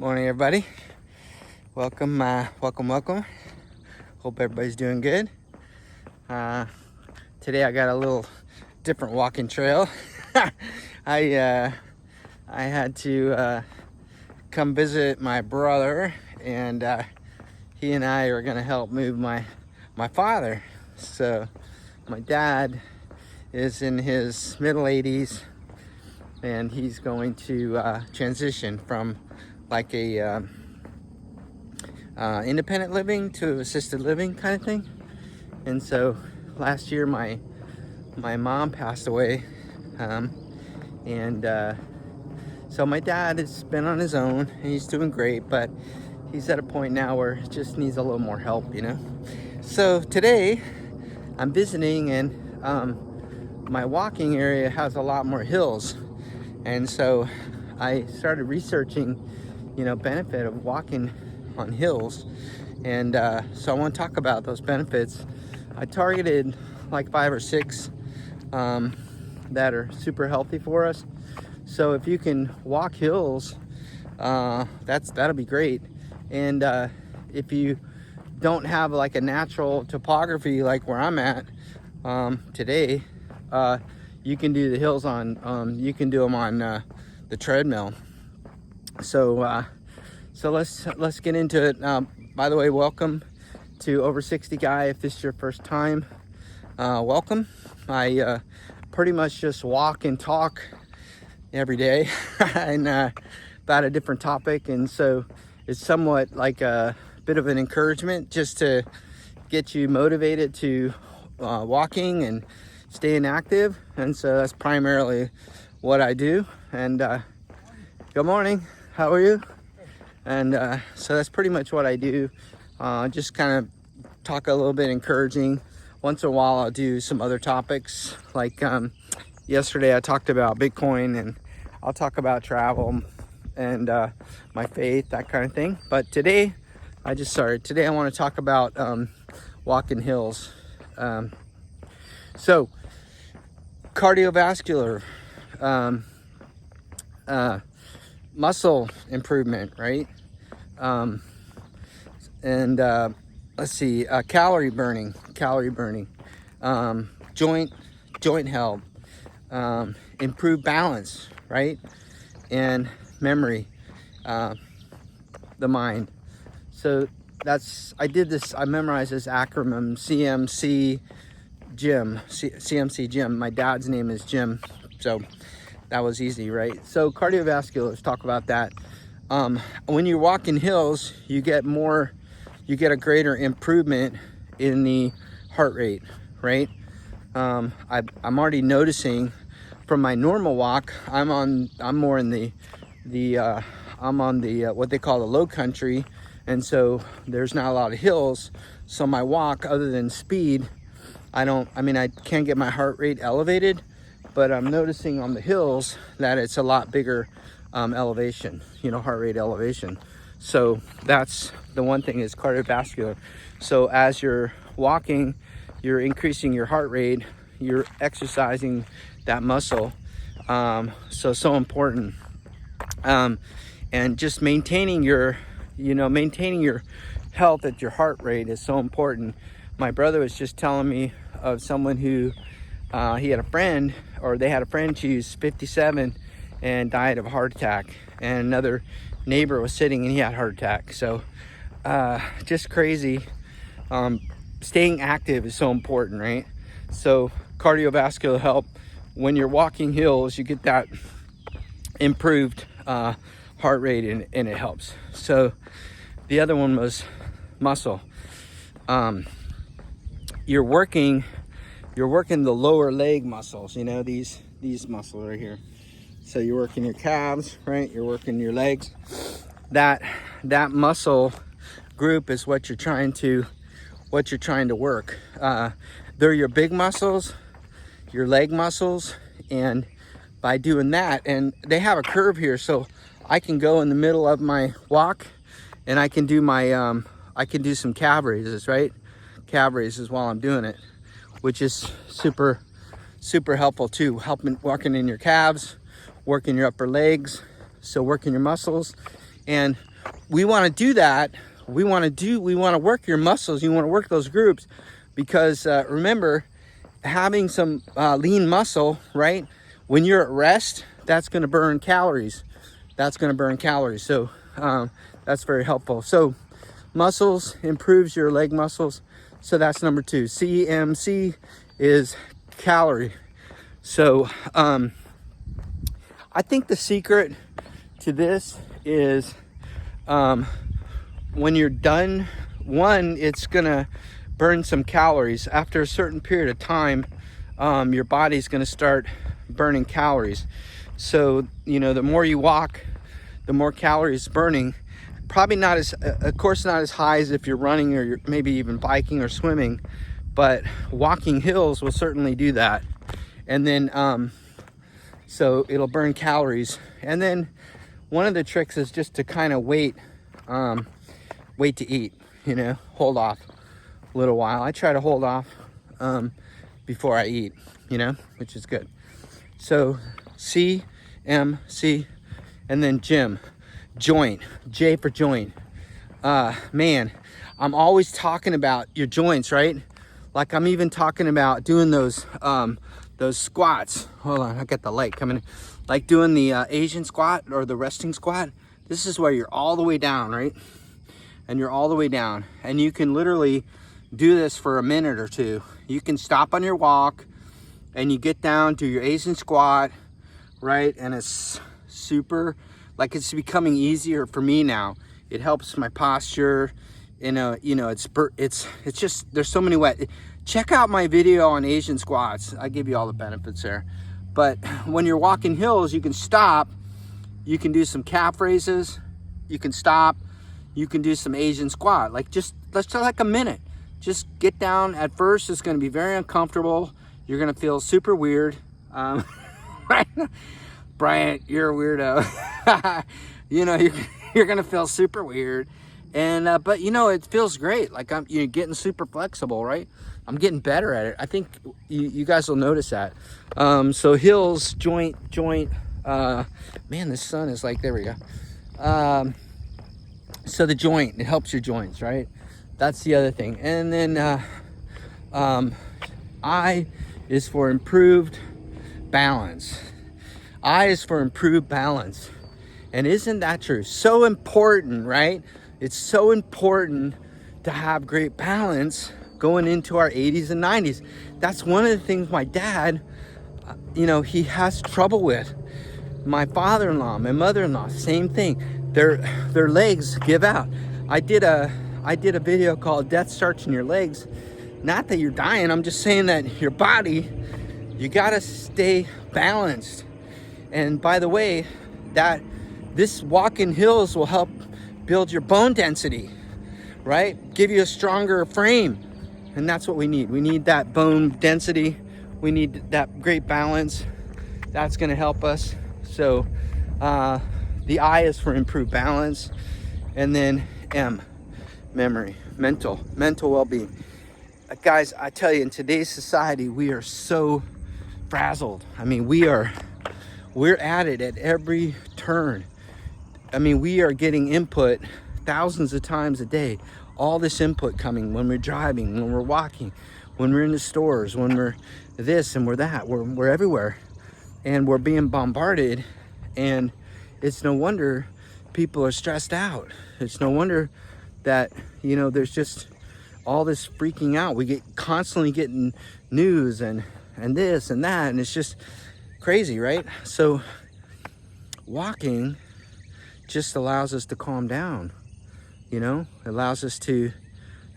Morning, everybody. Welcome. Hope everybody's doing good. Today I got a little different walking trail. I had to come visit my brother, and he and I are gonna help move my father. So my dad is in his middle 80s, and he's going to transition from like a independent living to assisted living kind of thing. And so last year my mom passed away, and so my dad has been on his own and he's doing great, but he's at a point now where he just needs a little more help, So today I'm visiting, and my walking area has a lot more hills, and so I started researching benefit of walking on hills, and so I want to talk about those benefits. I targeted like 5 or 6 that are super healthy for us. So if you can walk hills, that'll be great. And if you don't have like a natural topography like where I'm at today, you can do the hills on you can do them on the treadmill. So let's get into it. By the way, welcome to Over 60 Guy. If this is your first time, welcome. I pretty much just walk and talk every day and about a different topic, and so it's somewhat like a bit of an encouragement just to get you motivated to walking and staying active. And so that's primarily what I do. And good morning, how are you? And so that's pretty much what I do. Just kind of talk a little bit encouraging. Once in a while I'll do some other topics, like yesterday I talked about Bitcoin, and I'll talk about travel and my faith, that kind of thing. But today I want to talk about walking hills. So cardiovascular, muscle improvement, right? And let's see, calorie burning, joint health, improve balance, right? And memory, the mind. So I memorized this acronym, CMC Jim. My dad's name is Jim, so that was easy, right? So cardiovascular, let's talk about that. When you're walking hills, you get a greater improvement in the heart rate, right? I'm already noticing from my normal walk, I'm more in I'm on the what they call the low country, and so there's not a lot of hills. So my walk, other than speed, I can't get my heart rate elevated, but I'm noticing on the hills that it's a lot bigger elevation, heart rate elevation. So that's the one thing, is cardiovascular. So as you're walking, you're increasing your heart rate, you're exercising that muscle. So important. And just maintaining your health at your heart rate is so important. My brother was just telling me of someone who he had a friend, or they had a friend, she was 57 and died of a heart attack, and another neighbor was sitting and he had a heart attack. So just crazy. Staying active is so important, right? So cardiovascular health, when you're walking hills, you get that improved heart rate, and it helps. So the other one was muscle. You're working the lower leg muscles, these muscles right here. So you're working your calves, right? You're working your legs. That muscle group is what you're trying to work. They're your big muscles, your leg muscles, and by doing that, and they have a curve here, so I can go in the middle of my walk, and I can do my I can do some calf raises, right? Calf raises while I'm doing it, which is super helpful too, working in your calves, working your upper legs, so working your muscles And we want to do that. We want to work your muscles. You want to work those groups because remember, having some lean muscle, right? When you're at rest, that's going to burn calories. So that's very helpful. So muscles improves your leg muscles. So that's number 2. CMC is calorie. So I think the secret to this is when you're done, one, it's gonna burn some calories. After a certain period of time, your body's gonna start burning calories. So, you know, the more you walk, the more calories burning. Probably not as, of course, not as high as if you're running or you're maybe even biking or swimming, but walking hills will certainly do that. And then, so it'll burn calories. And then one of the tricks is just to kind of wait to eat, you know, hold off a little while. I try to hold off before I eat, you know, which is good. So CMC, and then gym, joint, J for joint. Man, I'm always talking about your joints, right? Like I'm even talking about doing those squats. Hold on, I got the light coming in. Like doing the Asian squat or the resting squat. This is where you're all the way down, right? And you're all the way down. And you can literally do this for a minute or two. You can stop on your walk and you get down to your Asian squat, right? And it's super, like it's becoming easier for me now. It helps my posture. You know, it's just, there's so many ways. Check out my video on Asian squats. I give you all the benefits there. But when you're walking hills, you can stop. You can do some calf raises. You can stop. You can do some Asian squat. Like just, let's do like a minute. Just get down. At first, it's going to be very uncomfortable. You're going to feel super weird. Right? Bryant, you're a weirdo. You know, you're going to feel super weird. And, but you know, it feels great. Like you're getting super flexible, right? I'm getting better at it. I think you guys will notice that. So hills, joint, man, the sun is like, there we go. So the joint, it helps your joints, right? That's the other thing. And then I is for improved balance. I is for improved balance. And isn't that true? So important, right? It's so important to have great balance going into our 80s and 90s. That's one of the things my dad, you know, he has trouble with. My father-in-law, my mother-in-law, same thing. Their legs give out. I did a video called Death Starts in Your Legs. Not that you're dying, I'm just saying that your body, you gotta stay balanced. And by the way, that this walking hills will help build your bone density, right? Give you a stronger frame. And that's what we need. We need that bone density. We need that great balance. That's gonna help us. So the I is for improved balance. And then M, memory, mental well-being. Guys, I tell you, in today's society, we are so frazzled. I mean, we're at it at every turn. I mean, we are getting input thousands of times a day. All this input coming when we're driving, when we're walking, when we're in the stores, when we're this and we're that. We're everywhere. And we're being bombarded. And it's no wonder people are stressed out. It's no wonder that, you know, there's just all this freaking out. We get constantly getting news and this and that. And it's just crazy, right? So walking just allows us to calm down, you know, it allows us to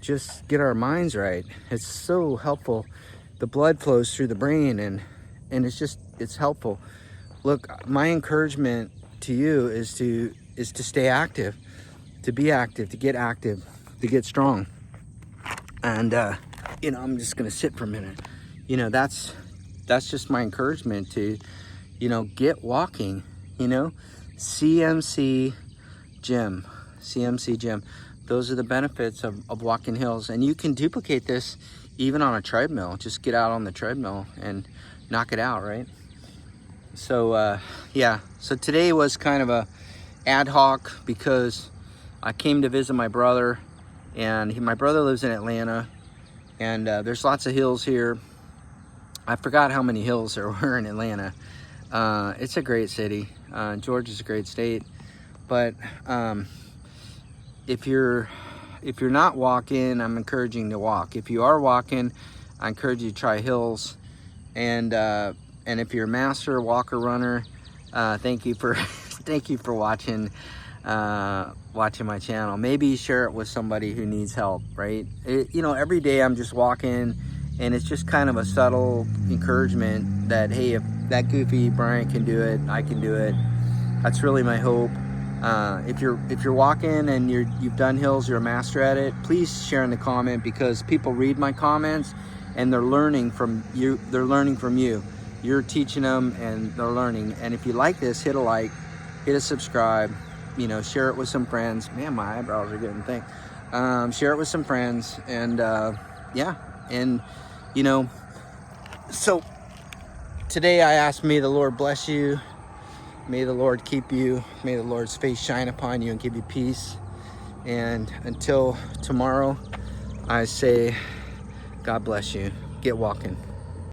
just get our minds right. It's so helpful. The blood flows through the brain and it's helpful. Look, my encouragement to you is to stay active, to be active, to get strong. And, you know, I'm just going to sit for a minute. You know, that's just my encouragement to, you know, get walking, you know. CMC gym. Those are the benefits of walking hills. And you can duplicate this even on a treadmill. Just get out on the treadmill and knock it out, right? So, yeah. So today was kind of a ad hoc because I came to visit my brother, and my brother lives in Atlanta, and there's lots of hills here. I forgot how many hills there were in Atlanta. It's a great city. Georgia's a great state, but if you're not walking, I'm encouraging to walk. If you are walking, I encourage you to try hills. And if you're a master walker runner, thank you for thank you for watching my channel. Maybe share it with somebody who needs help, right? You know, every day I'm just walking, and it's just kind of a subtle encouragement that, hey, if that goofy Brian can do it, I can do it. That's really my hope. If you're walking and you've done hills, you're a master at it, please share in the comment, because people read my comments and they're learning from you. They're learning from you. You're teaching them and they're learning. And if you like this, hit a like, hit a subscribe, you know, share it with some friends. Man, my eyebrows are getting thick. Share it with some friends, and yeah, and you know, so today I asked, may the Lord bless you, may the Lord keep you, may the Lord's face shine upon you and give you peace. And until tomorrow, I say, God bless you. Get walking.